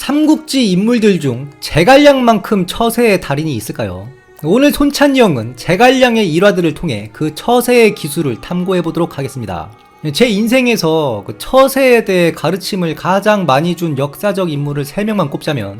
삼국지 인물들 중 제갈량만큼 처세의 달인이 있을까요? 오늘 손찬이 형은 제갈량의 일화들을 통해 그 처세의 기술을 탐구해 보도록 하겠습니다. 제 인생에서 그 처세에 대해 가르침을 가장 많이 준 역사적 인물을 3명만 꼽자면,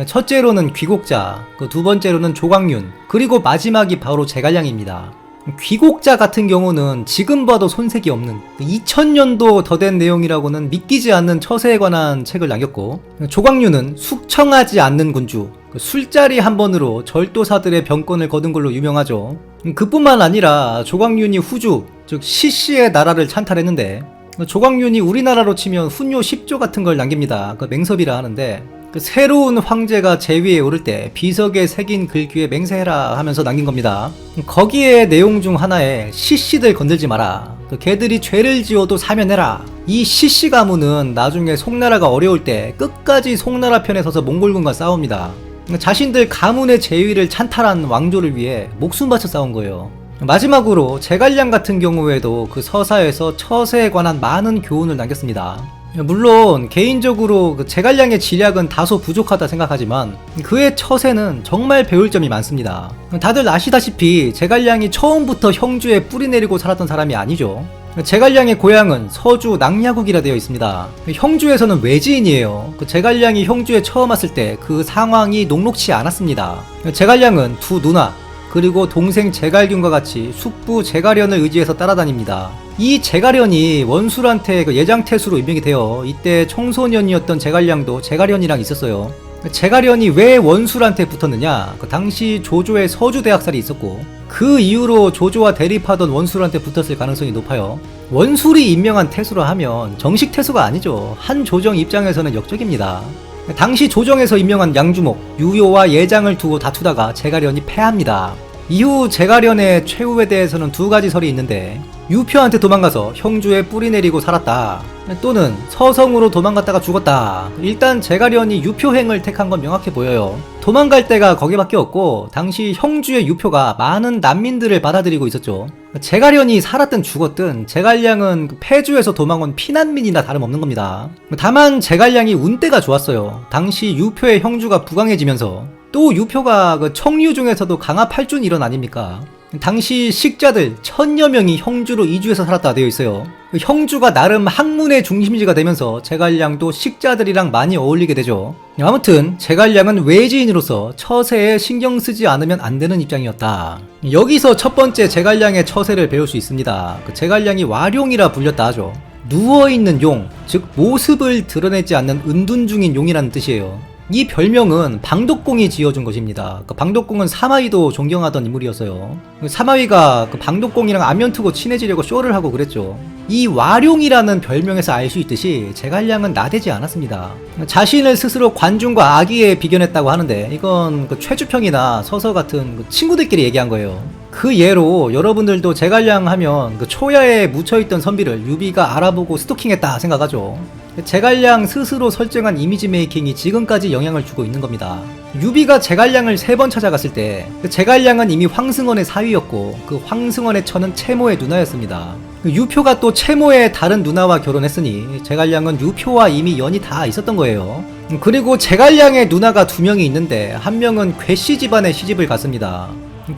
첫째로는 귀곡자, 두 번째로는 조광윤, 그리고 마지막이 바로 제갈량입니다. 귀곡자 같은 경우는 지금 봐도 손색이 없는 2000년도 더 된 내용이라고는 믿기지 않는 처세에 관한 책을 남겼고, 조광윤은 숙청하지 않는 군주, 술자리 한 번으로 절도사들의 병권을 거둔 걸로 유명하죠. 그뿐만 아니라 조광윤이 후주, 즉 시씨의 나라를 찬탈했는데, 조광윤이 우리나라로 치면 훈요 10조 같은 걸 남깁니다. 그 맹섭이라 하는데, 새로운 황제가 제위에 오를 때 비석에 새긴 글귀에 맹세해라 하면서 남긴 겁니다. 거기에 내용 중 하나에 시씨들 건들지 마라, 걔들이 죄를 지어도 사면해라. 이 시씨 가문은 나중에 송나라가 어려울 때 끝까지 송나라 편에 서서 몽골군과 싸웁니다. 자신들 가문의 제위를 찬탈한 왕조를 위해 목숨 바쳐 싸운 거예요. 마지막으로 제갈량 같은 경우에도 그 서사에서 처세에 관한 많은 교훈을 남겼습니다. 물론 개인적으로 제갈량의 지략은 다소 부족하다 생각하지만 그의 처세는 정말 배울 점이 많습니다. 다들 아시다시피 제갈량이 처음부터 형주에 뿌리 내리고 살았던 사람이 아니죠. 제갈량의 고향은 서주 낙야국이라 되어 있습니다. 형주에서는 외지인이에요. 제갈량이 형주에 처음 왔을 때 그 상황이 녹록치 않았습니다. 제갈량은 두 누나 그리고 동생 제갈균과 같이 숙부 제갈련을 의지해서 따라다닙니다. 이 제갈련이 원술한테 예장태수로 임명이 되어 이때 청소년이었던 제갈량도 제갈련이랑 있었어요. 제갈련이 왜 원술한테 붙었느냐? 당시 조조의 서주대학살이 있었고 그 이후로 조조와 대립하던 원술한테 붙었을 가능성이 높아요. 원술이 임명한 태수라 하면 정식 태수가 아니죠. 한 조정 입장에서는 역적입니다. 당시 조정에서 임명한 양주목, 유효와 예장을 두고 다투다가 제갈련이 패합니다. 이후 제갈련의 최후에 대해서는 두 가지 설이 있는데, 유표한테 도망가서 형주에 뿌리 내리고 살았다, 또는 서성으로 도망갔다가 죽었다. 일단 제갈련이 유표행을 택한 건 명확해 보여요. 도망갈 데가 거기밖에 없고 당시 형주의 유표가 많은 난민들을 받아들이고 있었죠. 제갈련이 살았든 죽었든 제갈량은 폐주에서 도망온 피난민이나 다름없는 겁니다. 다만 제갈량이 운때가 좋았어요. 당시 유표의 형주가 부강해지면서, 또 유표가 청류 중에서도 강압할준 일원 아닙니까? 당시 식자들 1000여 명이 형주로 이주해서 살았다 되어 있어요. 형주가 나름 학문의 중심지가 되면서 제갈량도 식자들이랑 많이 어울리게 되죠. 아무튼 제갈량은 외지인으로서 처세에 신경 쓰지 않으면 안 되는 입장이었다. 여기서 첫 번째 제갈량의 처세를 배울 수 있습니다. 제갈량이 와룡이라 불렸다 하죠. 누워있는 용, 즉 모습을 드러내지 않는 은둔 중인 용이라는 뜻이에요. 이 별명은 방독공이 지어준 것입니다. 방독공은 사마위도 존경하던 인물이었어요. 사마위가 방독공이랑 안면 트고 친해지려고 쇼를 하고 그랬죠. 이 와룡이라는 별명에서 알 수 있듯이 제갈량은 나대지 않았습니다. 자신을 스스로 관중과 아기에 비견했다고 하는데, 이건 최주평이나 서서 같은 친구들끼리 얘기한 거예요. 그 예로 여러분들도 제갈량 하면 초야에 묻혀있던 선비를 유비가 알아보고 스토킹했다 생각하죠. 제갈량 스스로 설정한 이미지 메이킹이 지금까지 영향을 주고 있는 겁니다. 유비가 제갈량을 3번 찾아갔을 때 제갈량은 이미 황승원의 사위였고 그 황승원의 처는 채모의 누나였습니다. 유표가 또 채모의 다른 누나와 결혼했으니 제갈량은 유표와 이미 연이 다 있었던 거예요. 그리고 제갈량의 누나가 2명이 있는데, 한 명은 괴씨 집안에 시집을 갔습니다.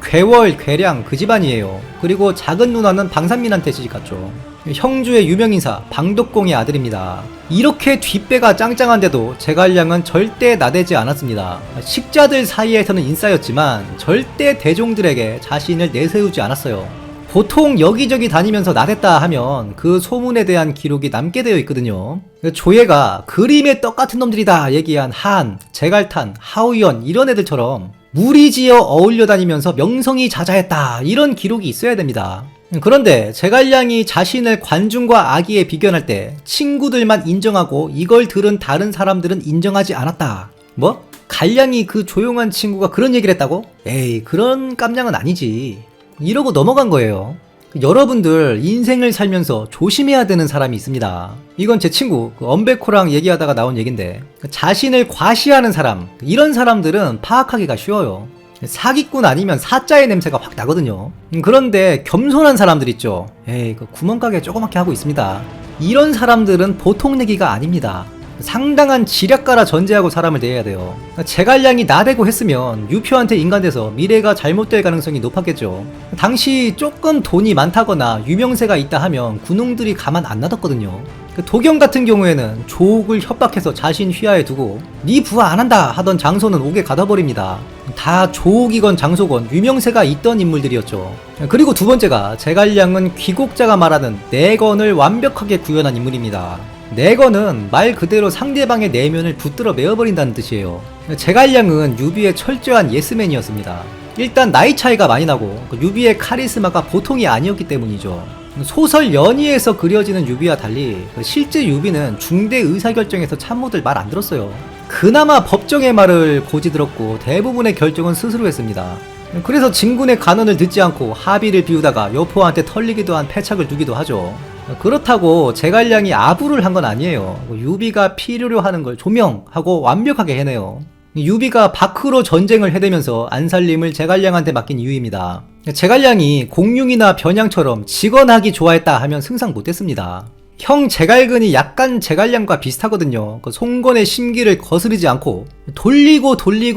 괴월, 괴량 그 집안이에요. 그리고 작은 누나는 방산민한테 시집갔죠. 형주의 유명인사 방독공의 아들입니다. 이렇게 뒷배가 짱짱한데도 제갈량은 절대 나대지 않았습니다. 식자들 사이에서는 인싸였지만 절대 대종들에게 자신을 내세우지 않았어요. 보통 여기저기 다니면서 나댔다 하면 그 소문에 대한 기록이 남게 되어 있거든요. 조예가 그림의 떡같은 놈들이다 얘기한 한, 제갈탄, 하우연 이런 애들처럼 무리지어 어울려 다니면서 명성이 자자했다 이런 기록이 있어야 됩니다. 그런데 제갈량이 자신을 관중과 아기에 비견할 때 친구들만 인정하고 이걸 들은 다른 사람들은 인정하지 않았다. 뭐? 갈량이 그 조용한 친구가 그런 얘기를 했다고? 에이, 그런 깜냥은 아니지. 이러고 넘어간 거예요. 여러분들 인생을 살면서 조심해야 되는 사람이 있습니다. 이건 제 친구 엄베코랑 얘기하다가 나온 얘긴데, 자신을 과시하는 사람, 이런 사람들은 파악하기가 쉬워요. 사기꾼 아니면 사자의 냄새가 확 나거든요. 그런데 겸손한 사람들 있죠. 에이, 구멍가게 조그맣게 하고 있습니다. 이런 사람들은 보통 내기가 아닙니다. 상당한 지략가라 전제하고 사람을 대해야 돼요. 제갈량이 나대고 했으면 유표한테 인간돼서 미래가 잘못될 가능성이 높았겠죠. 당시 조금 돈이 많다거나 유명세가 있다 하면 군웅들이 가만 안 놔뒀거든요. 도경 같은 경우에는 조옥을 협박해서 자신 휘하에 두고 네 부하 안 한다 하던 장소는 옥에 가둬버립니다. 다 조옥이건 장소건 유명세가 있던 인물들이었죠. 그리고 두 번째가 제갈량은 귀곡자가 말하는 내건을 완벽하게 구현한 인물입니다. 내건은 말 그대로 상대방의 내면을 붙들어 메어버린다는 뜻이에요. 제갈량은 유비의 철저한 예스맨이었습니다. 일단 나이 차이가 많이 나고 유비의 카리스마가 보통이 아니었기 때문이죠. 소설 연의에서 그려지는 유비와 달리 실제 유비는 중대 의사결정에서 참모들 말 안 들었어요. 그나마 법정의 말을 고지 들었고 대부분의 결정은 스스로 했습니다. 그래서 진군의 간언을 듣지 않고 합의를 비우다가 여포한테 털리기도 한 패착을 두기도 하죠. 그렇다고 제갈량이 아부를 한 건 아니에요. 유비가 필요로 하는 걸 조명하고 완벽하게 해내요. 유비가 밖으로 전쟁을 해대면서 안살림을 제갈량한테 맡긴 이유입니다. 제갈량이 공룡이나 변양처럼 직언하기 좋아했다 하면 승상 못했습니다. 형 제갈근이 약간 제갈량과 비슷하거든요. 송건의 심기를 거스르지 않고 돌리고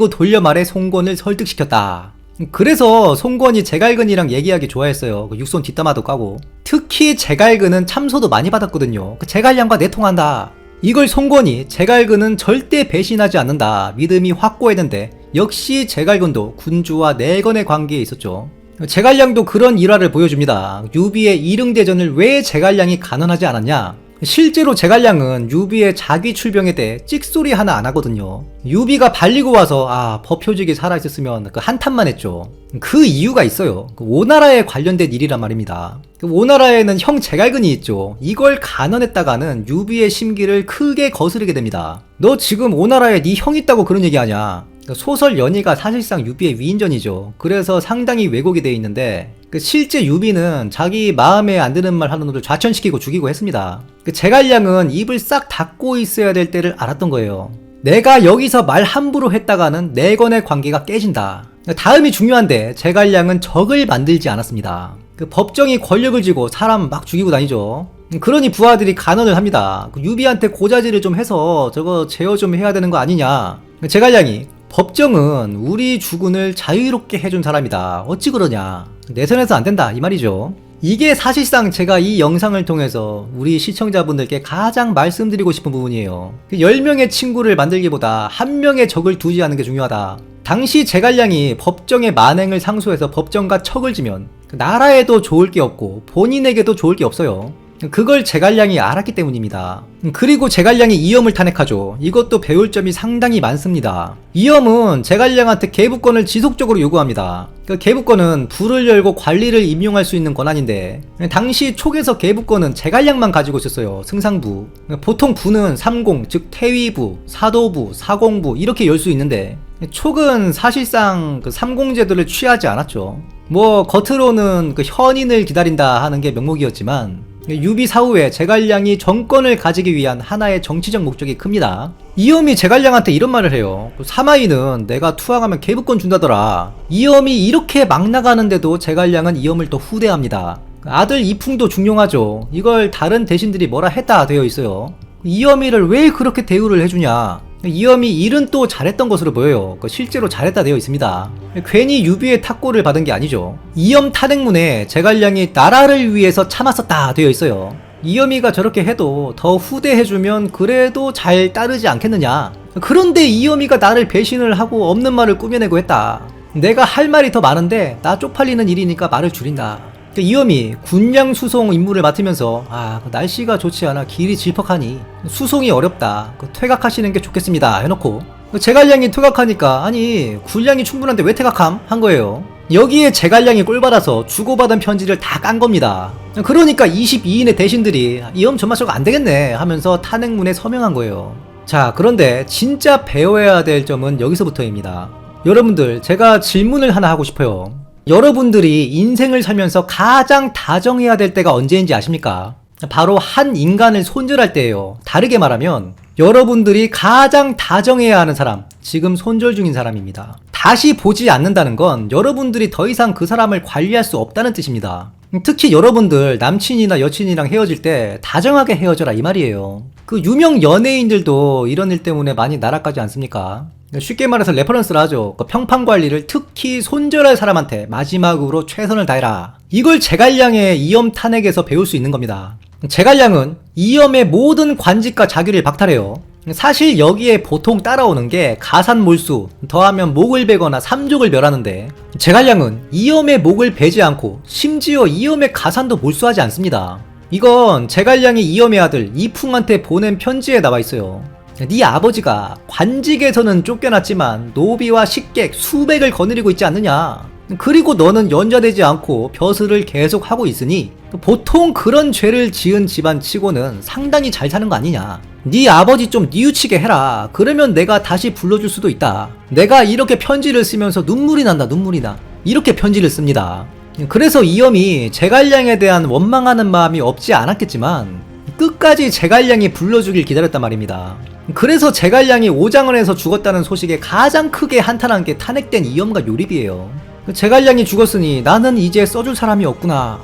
돌려 말해 송건을 설득시켰다. 그래서 송건이 제갈근이랑 얘기하기 좋아했어요. 육손 뒷담화도 까고. 특히 제갈근은 참소도 많이 받았거든요. 제갈량과 내통한다. 이걸 송건이 제갈근은 절대 배신하지 않는다 믿음이 확고했는데 역시 제갈근도 군주와 내건의 관계에 있었죠. 제갈량도 그런 일화를 보여줍니다. 유비의 이릉대전을 왜 제갈량이 간언하지 않았냐? 실제로 제갈량은 유비의 자기 출병에 대해 찍소리 하나 안 하거든요. 유비가 발리고 와서 법효직이 살아있었으면 그 한탄만 했죠. 그 이유가 있어요. 오나라에 관련된 일이란 말입니다. 오나라에는 형 제갈근이 있죠. 이걸 간언했다가는 유비의 심기를 크게 거스르게 됩니다. 너 지금 오나라에 네 형 있다고 그런 얘기하냐? 소설 연의가 사실상 유비의 위인전이죠. 그래서 상당히 왜곡이 되어 있는데 실제 유비는 자기 마음에 안 드는 말 하는 놈들 좌천시키고 죽이고 했습니다. 제갈량은 입을 싹 닫고 있어야 될 때를 알았던 거예요. 내가 여기서 말 함부로 했다가는 내건의 관계가 깨진다. 다음이 중요한데 제갈량은 적을 만들지 않았습니다. 법정이 권력을 쥐고 사람 막 죽이고 다니죠. 그러니 부하들이 간언을 합니다. 유비한테 고자질을 좀 해서 저거 제어 좀 해야 되는 거 아니냐. 제갈량이 법정은 우리 주군을 자유롭게 해준 사람이다. 어찌 그러냐. 내선해서 안 된다. 이 말이죠. 이게 사실상 제가 이 영상을 통해서 우리 시청자분들께 가장 말씀드리고 싶은 부분이에요. 10명의 친구를 만들기보다 1명의 적을 두지 않는 게 중요하다. 당시 제갈량이 법정의 만행을 상소해서 법정과 척을 지면 나라에도 좋을 게 없고 본인에게도 좋을 게 없어요. 그걸 제갈량이 알았기 때문입니다. 그리고 제갈량이 이엄을 탄핵하죠. 이것도 배울 점이 상당히 많습니다. 이엄은 제갈량한테 계부권을 지속적으로 요구합니다. 계부권은 부를 열고 관리를 임용할 수 있는 권한인데 당시 촉에서 계부권은 제갈량만 가지고 있었어요. 승상부. 보통 부는 삼공, 즉 태위부, 사도부, 사공부 이렇게 열 수 있는데 촉은 사실상 삼공제도를 취하지 않았죠. 겉으로는 현인을 기다린다 하는 게 명목이었지만 유비 사후에 제갈량이 정권을 가지기 위한 하나의 정치적 목적이 큽니다. 이엄이 제갈량한테 이런 말을 해요. 사마이는 내가 투항하면 계부권 준다더라. 이엄이 이렇게 막 나가는데도 제갈량은 이엄을 또 후대합니다. 아들 이풍도 중용하죠. 이걸 다른 대신들이 뭐라 했다 되어 있어요. 이엄이를 왜 그렇게 대우를 해주냐. 이엄이 일은 또 잘했던 것으로 보여요. 실제로 잘했다 되어 있습니다. 괜히 유비의 탁골을 받은 게 아니죠. 이엄 탄핵문에 제갈량이 나라를 위해서 참았었다 되어 있어요. 이엄이가 저렇게 해도 더 후대해주면 그래도 잘 따르지 않겠느냐. 그런데 이엄이가 나를 배신을 하고 없는 말을 꾸며내고 했다. 내가 할 말이 더 많은데 나 쪽팔리는 일이니까 말을 줄인다. 이엄이 군량 수송 임무를 맡으면서 날씨가 좋지 않아 길이 질퍽하니 수송이 어렵다. 퇴각하시는 게 좋겠습니다 해놓고 제갈량이 퇴각하니까 아니 군량이 충분한데 왜 퇴각함? 한 거예요. 여기에 제갈량이 꼴받아서 주고받은 편지를 다 깐 겁니다. 그러니까 22인의 대신들이 이엄 정말 저거 안 되겠네 하면서 탄핵문에 서명한 거예요. 자, 그런데 진짜 배워야 될 점은 여기서부터입니다. 여러분들, 제가 질문을 하나 하고 싶어요. 여러분들이 인생을 살면서 가장 다정해야 될 때가 언제인지 아십니까? 바로 한 인간을 손절할 때예요. 다르게 말하면 여러분들이 가장 다정해야 하는 사람, 지금 손절 중인 사람입니다. 다시 보지 않는다는 건 여러분들이 더 이상 그 사람을 관리할 수 없다는 뜻입니다. 특히 여러분들 남친이나 여친이랑 헤어질 때 다정하게 헤어져라 이 말이에요. 그 유명 연예인들도 이런 일 때문에 많이 날아가지 않습니까? 쉽게 말해서 레퍼런스를 하죠. 그 평판 관리를 특히 손절할 사람한테 마지막으로 최선을 다해라. 이걸 제갈량의 이염 탄핵에서 배울 수 있는 겁니다. 제갈량은 이염의 모든 관직과 자기를 박탈해요. 사실 여기에 보통 따라오는 게 가산몰수, 더하면 목을 베거나 삼족을 멸하는데 제갈량은 이염의 목을 베지 않고 심지어 이염의 가산도 몰수하지 않습니다. 이건 제갈량이 이염의 아들 이풍한테 보낸 편지에 나와 있어요. 네 아버지가 관직에서는 쫓겨났지만 노비와 식객 수백을 거느리고 있지 않느냐. 그리고 너는 연좌되지 않고 벼슬을 계속 하고 있으니 보통 그런 죄를 지은 집안 치고는 상당히 잘 사는 거 아니냐. 네 아버지 좀 뉘우치게 해라. 그러면 내가 다시 불러줄 수도 있다. 내가 이렇게 편지를 쓰면서 눈물이 난다. 눈물이 나. 이렇게 편지를 씁니다. 그래서 이염이 제갈량에 대한 원망하는 마음이 없지 않았겠지만 끝까지 제갈량이 불러주길 기다렸단 말입니다. 그래서 제갈량이 오장을 해서 죽었다는 소식에 가장 크게 한탄한 게 탄핵된 이염과 요립이에요. 제갈량이 죽었으니 나는 이제 써줄 사람이 없구나.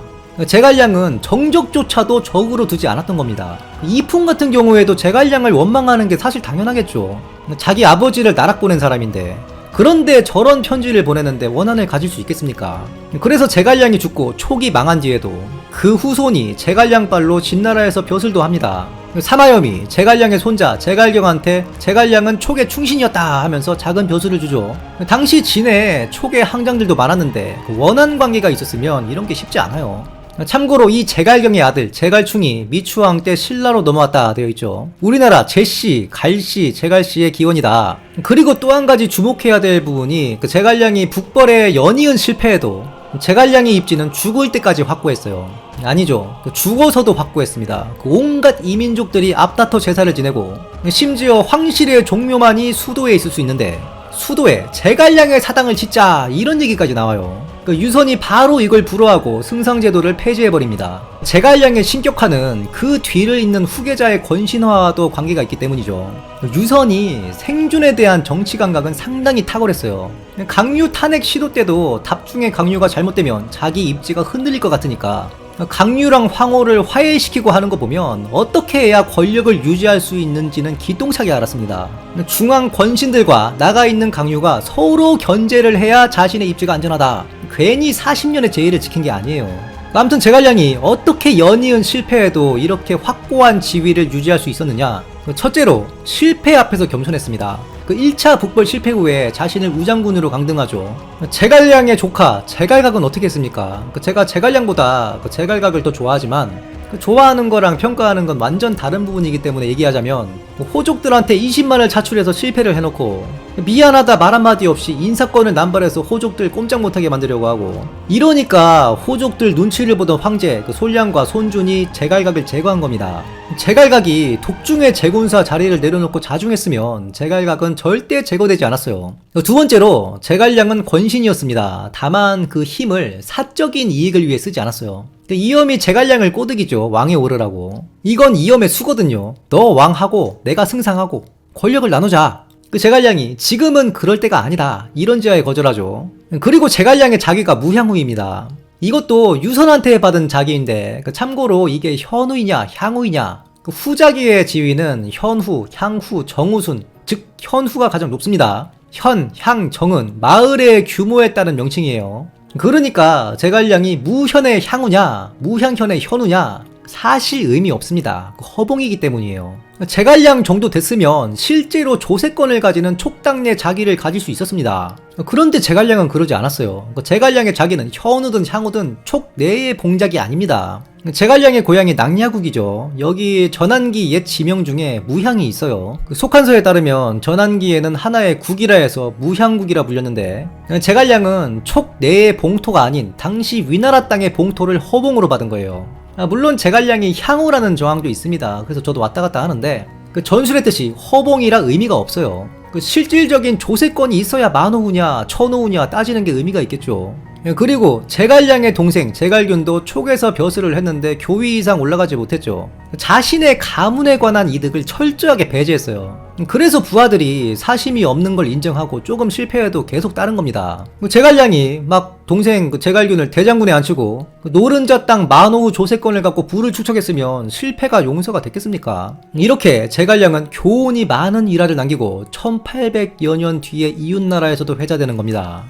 제갈량은 정적조차도 적으로 두지 않았던 겁니다. 이풍 같은 경우에도 제갈량을 원망하는 게 사실 당연하겠죠. 자기 아버지를 나락 보낸 사람인데 그런데 저런 편지를 보내는데 원한을 가질 수 있겠습니까? 그래서 제갈량이 죽고 촉이 망한 뒤에도 그 후손이 제갈량발로 진나라에서 벼슬도 합니다. 사마염이 제갈량의 손자 제갈경한테 제갈량은 촉의 충신이었다 하면서 작은 벼슬을 주죠. 당시 진에 촉의 항장들도 많았는데 원한 관계가 있었으면 이런 게 쉽지 않아요. 참고로 이 제갈경의 아들 제갈충이 미추왕 때 신라로 넘어왔다 되어 있죠. 우리나라 제씨, 갈씨, 제갈씨의 기원이다. 그리고 또 한 가지 주목해야 될 부분이 그 제갈량이 북벌에 연이은 실패해도 제갈량의 입지는 죽을 때까지 확고했어요. 아니죠. 죽어서도 확고했습니다. 온갖 이민족들이 앞다퉈 제사를 지내고 심지어 황실의 종묘만이 수도에 있을 수 있는데 수도에 제갈량의 사당을 짓자 이런 얘기까지 나와요. 유선이 바로 이걸 불허하고 승상제도를 폐지해버립니다. 제갈량의 신격화는 그 뒤를 잇는 후계자의 권신화와도 관계가 있기 때문이죠. 유선이 생존에 대한 정치 감각은 상당히 탁월했어요. 강유 탄핵 시도 때도 답중의 강유가 잘못되면 자기 입지가 흔들릴 것 같으니까 강유랑 황호를 화해시키고 하는 거 보면 어떻게 해야 권력을 유지할 수 있는지는 기똥차게 알았습니다. 중앙 권신들과 나가 있는 강유가 서로 견제를 해야 자신의 입지가 안전하다. 괜히 40년의 제의를 지킨 게 아니에요. 아무튼 제갈량이 어떻게 연이은 실패에도 이렇게 확고한 지위를 유지할 수 있었느냐. 첫째로 실패 앞에서 겸손했습니다. 1차 북벌 실패 후에 자신을 우장군으로 강등하죠. 제갈량의 조카 제갈각은 어떻게 했습니까? 제가 제갈량보다 제갈각을 더 좋아하지만 좋아하는 거랑 평가하는 건 완전 다른 부분이기 때문에 얘기하자면 호족들한테 20만을 차출해서 실패를 해놓고 미안하다 말 한마디 없이 인사권을 남발해서 호족들 꼼짝 못하게 만들려고 하고 이러니까 호족들 눈치를 보던 황제 솔량과 손준이 제갈각을 제거한 겁니다. 제갈각이 독중의 제군사 자리를 내려놓고 자중했으면 제갈각은 절대 제거되지 않았어요. 두 번째로 제갈량은 권신이었습니다. 다만 그 힘을 사적인 이익을 위해 쓰지 않았어요. 이염이 제갈량을 꼬드기죠. 왕에 오르라고. 이건 이염의 수거든요. 너 왕하고 내가 승상하고 권력을 나누자. 제갈량이 지금은 그럴 때가 아니다. 이런 제하에 거절하죠. 그리고 제갈량의 자기가 무향후입니다. 이것도 유선한테 받은 자기인데 참고로 이게 현후이냐 향후이냐 후자기의 지위는 현후, 향후, 정후순 즉 현후가 가장 높습니다. 현, 향, 정은 마을의 규모에 따른 명칭이에요. 그러니까 제갈량이 무현의 향후냐 무향현의 현후냐 사실 의미 없습니다. 허봉이기 때문이에요. 제갈량 정도 됐으면 실제로 조세권을 가지는 촉당내 자기를 가질 수 있었습니다. 그런데 제갈량은 그러지 않았어요. 제갈량의 자기는 현우든 향우든 촉내의 봉작이 아닙니다. 제갈량의 고향이 낙야국이죠. 여기 전한기 옛 지명 중에 무향이 있어요. 속한서에 따르면 전한기에는 하나의 국이라 해서 무향국이라 불렸는데 제갈량은 촉내의 봉토가 아닌 당시 위나라 땅의 봉토를 허봉으로 받은 거예요. 물론 제갈량이 향후라는 정황도 있습니다. 그래서 저도 왔다 갔다 하는데 전술의 뜻이 허봉이라 의미가 없어요. 실질적인 조세권이 있어야 만호후냐 천호후냐 따지는 게 의미가 있겠죠. 그리고 제갈량의 동생 제갈균도 촉에서 벼슬을 했는데 교위 이상 올라가지 못했죠. 자신의 가문에 관한 이득을 철저하게 배제했어요. 그래서 부하들이 사심이 없는 걸 인정하고 조금 실패해도 계속 따른 겁니다. 제갈량이 막 동생 제갈균을 대장군에 앉히고 노른자 땅 만호우 조세권을 갖고 부를 축적했으면 실패가 용서가 됐겠습니까? 이렇게 제갈량은 교훈이 많은 일화를 남기고 1800여 년 뒤에 이웃나라에서도 회자되는 겁니다.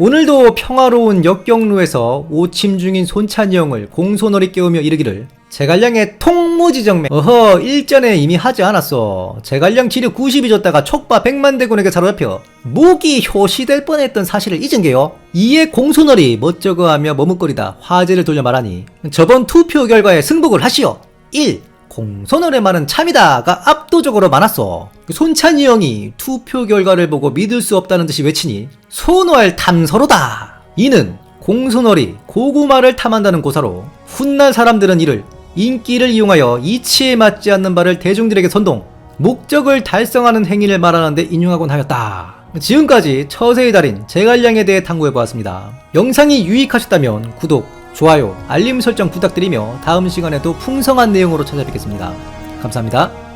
오늘도 평화로운 역경루에서 오침 중인 손찬이 형을 공손어리 깨우며 이르기를 제갈량의 통무지정매 어허 일전에 이미 하지 않았어. 제갈량 지력 90이 졌다가 촉바 100만 대군에게 사로잡혀 무기 효시될 뻔했던 사실을 잊은 게요. 이에 공손어리 멋쩍어하며 머뭇거리다 화제를 돌려 말하니 저번 투표 결과에 승복을 하시오. 1. 공손어리의 말은 참이다가 압도적으로 많았어. 손찬이 형이 투표 결과를 보고 믿을 수 없다는 듯이 외치니 손월 탐서로다. 이는 공손어리 고구마를 탐한다는 고사로 훗날 사람들은 이를 인기를 이용하여 이치에 맞지 않는 바를 대중들에게 선동, 목적을 달성하는 행위를 말하는데 인용하곤 하였다. 지금까지 처세의 달인 제갈량에 대해 탐구해보았습니다. 영상이 유익하셨다면 구독, 좋아요, 알림 설정 부탁드리며 다음 시간에도 풍성한 내용으로 찾아뵙겠습니다. 감사합니다.